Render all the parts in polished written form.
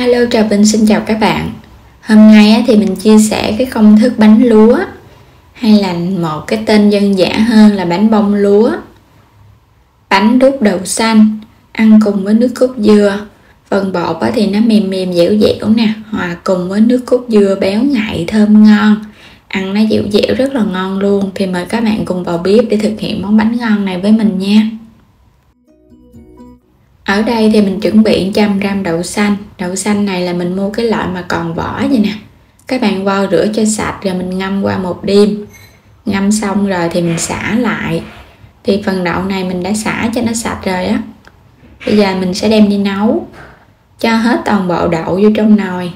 Hello, Trà Vinh xin chào các bạn. Hôm nay thì mình chia sẻ cái công thức bánh lúa, hay là một cái tên dân dã hơn là bánh bông lúa. Bánh đúc đậu xanh, ăn cùng với nước cốt dừa. Phần bột thì nó mềm mềm dẻo dẻo nè, hòa cùng với nước cốt dừa béo ngậy thơm ngon. Ăn nó dẻo dẻo rất là ngon luôn. Thì mời các bạn cùng vào bếp để thực hiện món bánh ngon này với mình nha. Ở đây thì mình chuẩn bị 100g đậu xanh. Đậu xanh này là mình mua cái loại mà còn vỏ vậy nè. Các bạn vo rửa cho sạch rồi mình ngâm qua một đêm. Ngâm xong rồi thì mình xả lại. Thì phần đậu này mình đã xả cho nó sạch rồi á. Bây giờ mình sẽ đem đi nấu. Cho hết toàn bộ đậu vô trong nồi.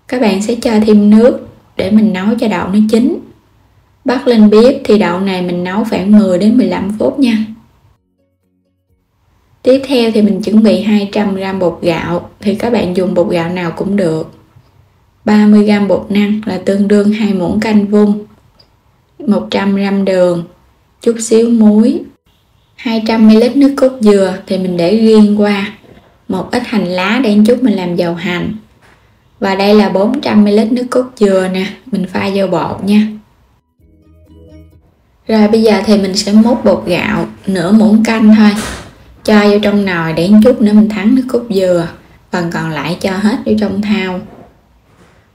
Các bạn sẽ cho thêm nước để mình nấu cho đậu nó chín. Bắt lên bếp thì đậu này mình nấu khoảng 10 đến 15 phút nha. Tiếp theo thì mình chuẩn bị 200g bột gạo, thì các bạn dùng bột gạo nào cũng được. 30g bột năng là tương đương 2 muỗng canh vung. 100g đường, chút xíu muối. 200ml nước cốt dừa thì mình để riêng qua. Một ít hành lá để chút mình làm dầu hành. Và đây là 400ml nước cốt dừa nè, mình pha vô bột nha. Rồi bây giờ thì mình sẽ múc bột gạo nửa muỗng canh thôi. Cho vô trong nồi để chút nữa mình thắng nước cốt dừa. Phần còn lại cho hết vô trong thau.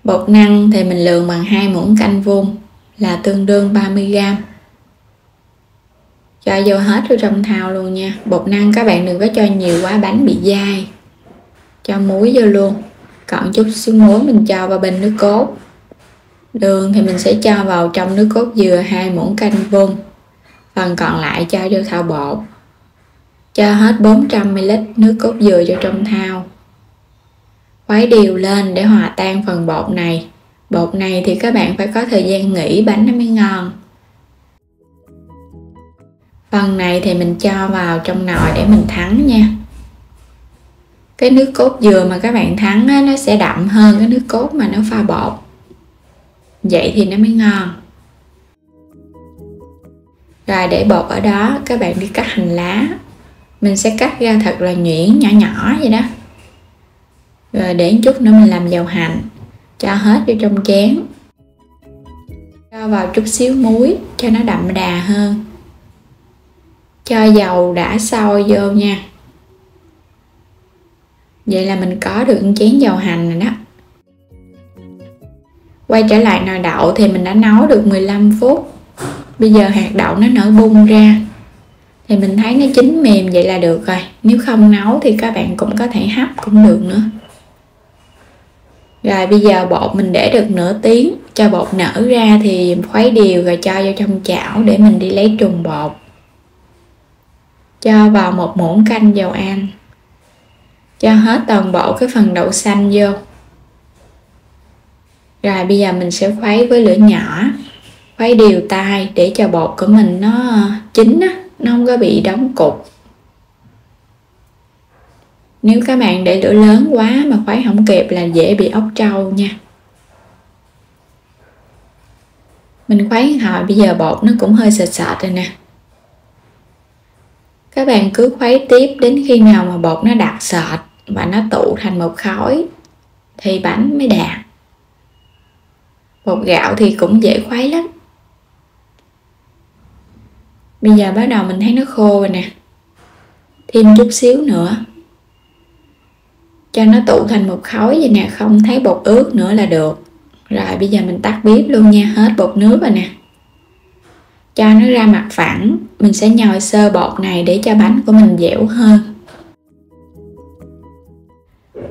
Bột năng thì mình lường bằng 2 muỗng canh vung là tương đương 30g. Cho vô hết vô trong thau luôn nha. Bột năng các bạn đừng có cho nhiều quá bánh bị dai. Cho muối vô luôn. Còn chút xíu muối mình cho vào bên nước cốt. Đường thì mình sẽ cho vào trong nước cốt dừa 2 muỗng canh vung. Phần còn lại cho vô thau bột. Cho hết 400ml nước cốt dừa vô trong thau. Khuấy đều lên để hòa tan phần bột này. Bột này thì các bạn phải có thời gian nghỉ bánh nó mới ngon. Phần này thì mình cho vào trong nồi để mình thắng nha. Cái nước cốt dừa mà các bạn thắng á, nó sẽ đậm hơn cái nước cốt mà nó pha bột. Vậy thì nó mới ngon. Rồi để bột ở đó, các bạn đi cắt hành lá. Mình sẽ cắt ra thật là nhuyễn nhỏ nhỏ vậy đó. Rồi để chút nữa mình làm dầu hành. Cho hết vô trong chén. Cho vào chút xíu muối cho nó đậm đà hơn. Cho dầu đã sôi vô nha. Vậy là mình có được một chén dầu hành rồi đó. Quay trở lại nồi đậu thì mình đã nấu được 15 phút. Bây giờ hạt đậu nó nở bung ra. Thì mình thấy nó chín mềm vậy là được rồi. Nếu không nấu thì các bạn cũng có thể hấp cũng được nữa. Rồi bây giờ bột mình để được nửa tiếng. Cho bột nở ra thì khuấy đều rồi cho vô trong chảo để mình đi lấy trùng bột. Cho vào 1 muỗng canh dầu ăn. Cho hết toàn bộ cái phần đậu xanh vô. Rồi bây giờ mình sẽ khuấy với lửa nhỏ. Khuấy đều tay để cho bột của mình nó chín á. Nó không có bị đóng cục. Nếu các bạn để lửa lớn quá mà khuấy không kịp là dễ bị ốc trâu nha. Mình khuấy hồi bây giờ bột nó cũng hơi sệt sệt rồi nè. Các bạn cứ khuấy tiếp đến khi nào mà bột nó đặc sệt và nó tụ thành một khối thì bánh mới đạt. Bột gạo thì cũng dễ khuấy lắm. Bây giờ bắt đầu mình thấy nó khô rồi nè. Thêm chút xíu nữa. Cho nó tụ thành một khối vậy nè, không thấy bột ướt nữa là được. Rồi bây giờ mình tắt bếp luôn nha, hết bột nước rồi nè. Cho nó ra mặt phẳng, mình sẽ nhồi sơ bột này để cho bánh của mình dẻo hơn.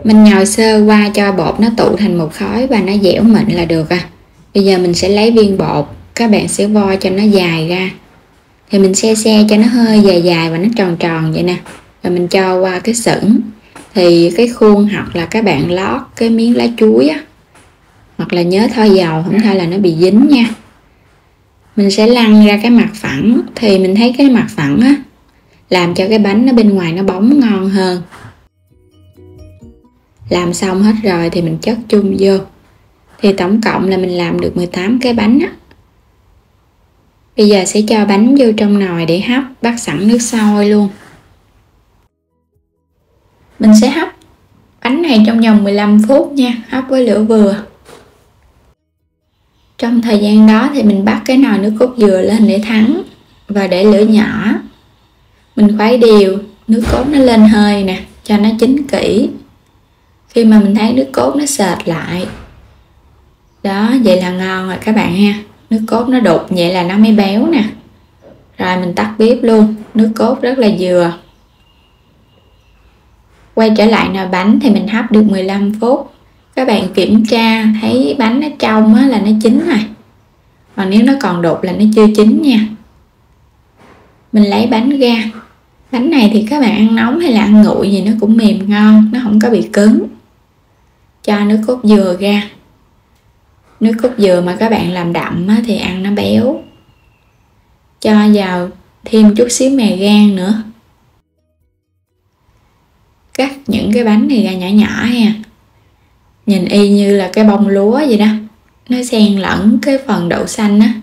Mình nhồi sơ qua cho bột nó tụ thành một khối và nó dẻo mịn là được à. Bây giờ mình sẽ lấy viên bột, các bạn sẽ vo cho nó dài ra. Thì mình xe cho nó hơi dài dài và nó tròn tròn vậy nè. Rồi mình cho qua cái sửng. Thì cái khuôn hoặc là các bạn lót cái miếng lá chuối á. Hoặc là nhớ thoa dầu, không thôi là nó bị dính nha. Mình sẽ lăn ra cái mặt phẳng. Thì mình thấy cái mặt phẳng á làm cho cái bánh nó bên ngoài nó bóng ngon hơn. Làm xong hết rồi thì mình chất chung vô. Thì tổng cộng là mình làm được 18 cái bánh á. Bây giờ sẽ cho bánh vô trong nồi để hấp, bắt sẵn nước sôi luôn. Mình sẽ hấp Bánh này trong vòng 15 phút nha, hấp với lửa vừa. Trong thời gian đó thì mình bắt cái nồi nước cốt dừa lên để thắng và để lửa nhỏ. Mình khuấy đều, nước cốt nó lên hơi nè, cho nó chín kỹ. Khi mà mình thấy nước cốt nó sệt lại, đó, vậy là ngon rồi các bạn ha. Nước cốt nó đục vậy là nó mới béo nè. Rồi mình tắt bếp luôn, nước cốt rất là vừa. Quay trở lại nồi bánh thì mình hấp được 15 phút. Các bạn kiểm tra thấy bánh nó trong á, là nó chín rồi. Còn nếu nó còn đục là nó chưa chín nha. Mình lấy bánh ra. Bánh này thì các bạn ăn nóng hay là ăn nguội gì nó cũng mềm ngon, nó không có bị cứng. Cho nước cốt dừa ra. Nước cốt dừa mà các bạn làm đậm á, thì ăn nó béo. Cho vào thêm chút xíu mè rang nữa. Cắt những cái bánh này ra nhỏ nhỏ ha. Nhìn y như là cái bông lúa vậy đó. Nó xen lẫn cái phần đậu xanh á.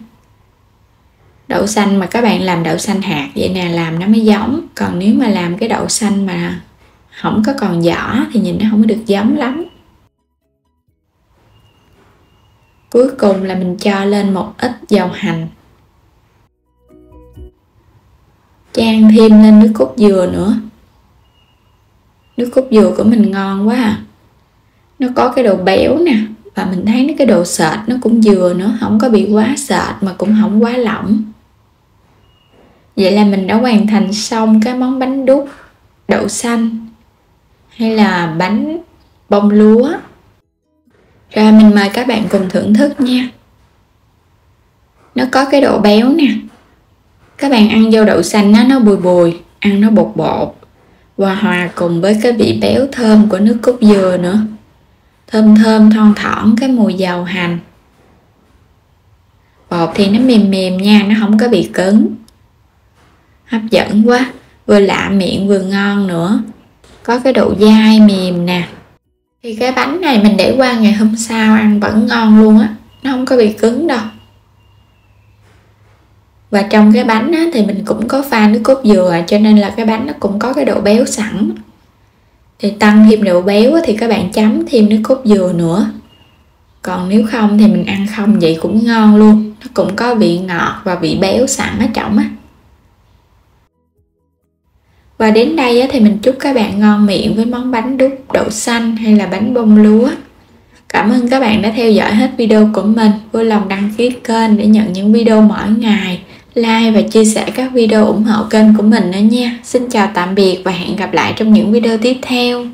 Đậu xanh mà các bạn làm đậu xanh hạt vậy nè, làm nó mới giống. Còn nếu mà làm cái đậu xanh mà không có còn vỏ thì nhìn nó không có được giống lắm. Cuối cùng là mình cho lên một ít dầu hành. Chan thêm lên nước cốt dừa nữa. Nước cốt dừa của mình ngon quá à. Nó có cái độ béo nè. Và mình thấy cái độ sệt nó cũng vừa nữa. Không có bị quá sệt mà cũng không quá lỏng. Vậy là mình đã hoàn thành xong cái món bánh đúc đậu xanh hay là bánh bông lúa. Rồi mình mời các bạn cùng thưởng thức nha. Nó có cái độ béo nè. Các bạn ăn vô đậu xanh nó bùi bùi, ăn nó bột bột. Và hòa cùng với cái vị béo thơm của nước cốt dừa nữa. Thơm thơm thon thỏn cái mùi dầu hành. Bột thì nó mềm mềm nha, nó không có bị cứng. Hấp dẫn quá, vừa lạ miệng vừa ngon nữa. Có cái độ dai mềm nè. Thì cái bánh này mình để qua ngày hôm sau ăn vẫn ngon luôn á. Nó không có bị cứng đâu. Và trong cái bánh á, thì mình cũng có pha nước cốt dừa, cho nên là cái bánh nó cũng có cái độ béo sẵn. Thì tăng thêm độ béo á, thì các bạn chấm thêm nước cốt dừa nữa. Còn nếu không thì mình ăn không vậy cũng ngon luôn. Nó cũng có vị ngọt và vị béo sẵn ở trong á. Và đến đây á, thì mình chúc các bạn ngon miệng với món bánh đúc đậu xanh hay là bánh bông lúa. Cảm ơn các bạn đã theo dõi hết video của mình. Vui lòng đăng ký kênh để nhận những video mỗi ngày. Like và chia sẻ các video ủng hộ kênh của mình nữa nha. Xin chào tạm biệt và hẹn gặp lại trong những video tiếp theo.